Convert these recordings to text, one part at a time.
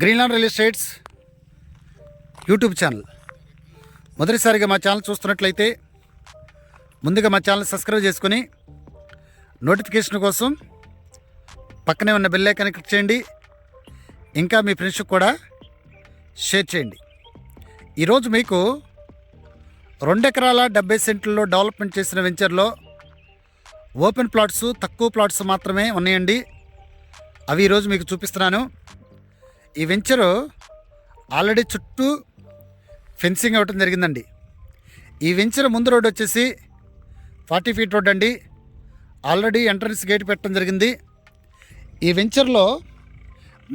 Greenland real estates YouTube channel. మొదటిసారిగా మా channel చూస్తున్నట్లయితే ముందుగా మా ఛానల్ సబ్స్క్రైబ్ చేసుకొని నోటిఫికేషన్ కోసం పక్కనే ఉన్న బెల్ ఐకాన్ క్లిక్ చేయండి. ఇంకా మీ ఫ్రెండ్స్కి కూడా షేర్ చేయండి. ఈరోజు మీకు 2 ఎకరాల 70 సెంట్లలో డెవలప్మెంట్ చేసిన వెంచర్లో ఓపెన్ ప్లాట్స్, తక్కువ ప్లాట్స్ మాత్రమే ఉన్నాయండి. అవి ఈరోజు మీకు చూపిస్తున్నాను. ఈ వెంచరు ఆల్రెడీ చుట్టూ ఫెన్సింగ్ అవ్వటం జరిగిందండి. ఈ వెంచర్ ముందు రోడ్ వచ్చేసి 40 ఫీట్ రోడ్ అండి. ఆల్రెడీ ఎంట్రన్స్ గేట్ పెట్టడం జరిగింది. ఈ వెంచర్లో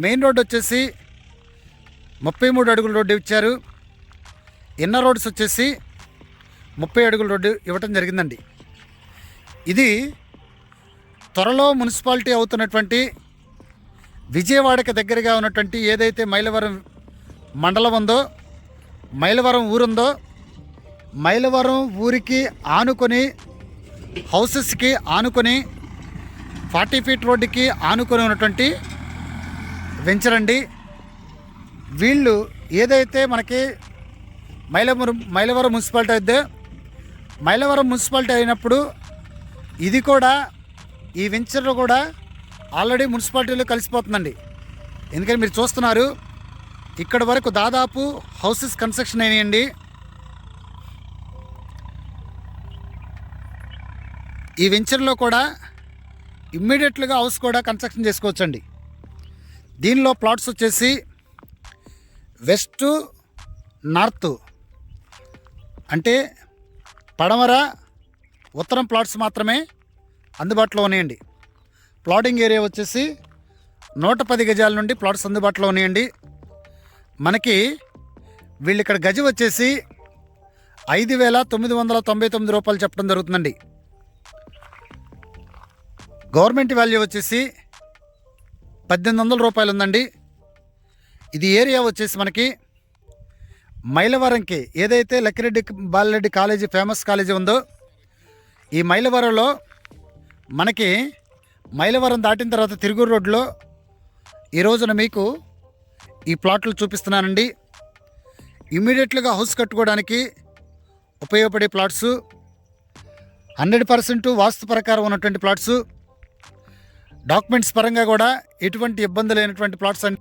మెయిన్ రోడ్ వచ్చేసి 33 అడుగుల రోడ్డు ఇచ్చారు. ఇన్నర్ రోడ్స్ వచ్చేసి 30 అడుగుల రోడ్డు ఇవ్వటం జరిగిందండి. ఇది త్వరలో మున్సిపాలిటీ అవుతున్నటువంటి విజయవాడకి దగ్గరగా ఉన్నటువంటి ఏదైతే మైలవరం మండలం ఉందో, మైలవరం ఊరుందో, మైలవరం ఊరికి ఆనుకొని హౌసెస్కి ఆనుకొని 40 ఫీట్ రోడ్డుకి ఆనుకొని ఉన్నటువంటి వెంచర్ అండి. వీళ్ళు ఏదైతే మనకి మైలవరం మున్సిపాలిటీ అయితే, మైలవరం మున్సిపాలిటీ అయినప్పుడు ఇది కూడా, ఈ వెంచర్లో కూడా ఆల్రెడీ మున్సిపాలిటీలో కలిసిపోతుందండి. ఎందుకని మీరు చూస్తున్నారు, ఇక్కడ వరకు దాదాపు హౌసెస్ కన్స్ట్రక్షన్ అయినాయండి. ఈ వెంచర్లో కూడా ఇమ్మీడియట్గా హౌస్ కూడా కన్స్ట్రక్షన్ చేసుకోవచ్చండి. దీనిలో ప్లాట్స్ వచ్చేసి వెస్ట్, నార్త్ అంటే పడమర, ఉత్తరం ప్లాట్స్ మాత్రమే అందుబాటులో ఉన్నాయండి. ప్లాటింగ్ ఏరియా వచ్చేసి 110 గజాల నుండి ప్లాట్స్ అందుబాటులో ఉన్నాయండి. మనకి వీళ్ళు ఇక్కడ గజం వచ్చేసి 5,999 రూపాయలు చెప్పడం జరుగుతుందండి. గవర్నమెంట్ వాల్యూ వచ్చేసి 1,800 రూపాయలు ఉందండి. ఇది ఏరియా వచ్చేసి మనకి మైలవరంకి ఏదైతే Lakkireddy Bala Reddy college famous college ఉందో, ఈ మైలవరంలో మనకి మైలవరం దాటిన తర్వాత తిరుగూరు రోడ్లో ఈ రోజున మీకు ఈ ప్లాట్లు చూపిస్తున్నానండి. ఇమ్మీడియట్గా హౌస్ కట్టుకోవడానికి ఉపయోగపడే ప్లాట్స్, 100% వాస్తు ప్రకారం ఉన్నటువంటి ప్లాట్స్, డాక్యుమెంట్స్ పరంగా కూడా ఎటువంటి ఇబ్బంది లేనటువంటి ప్లాట్స్ అండి.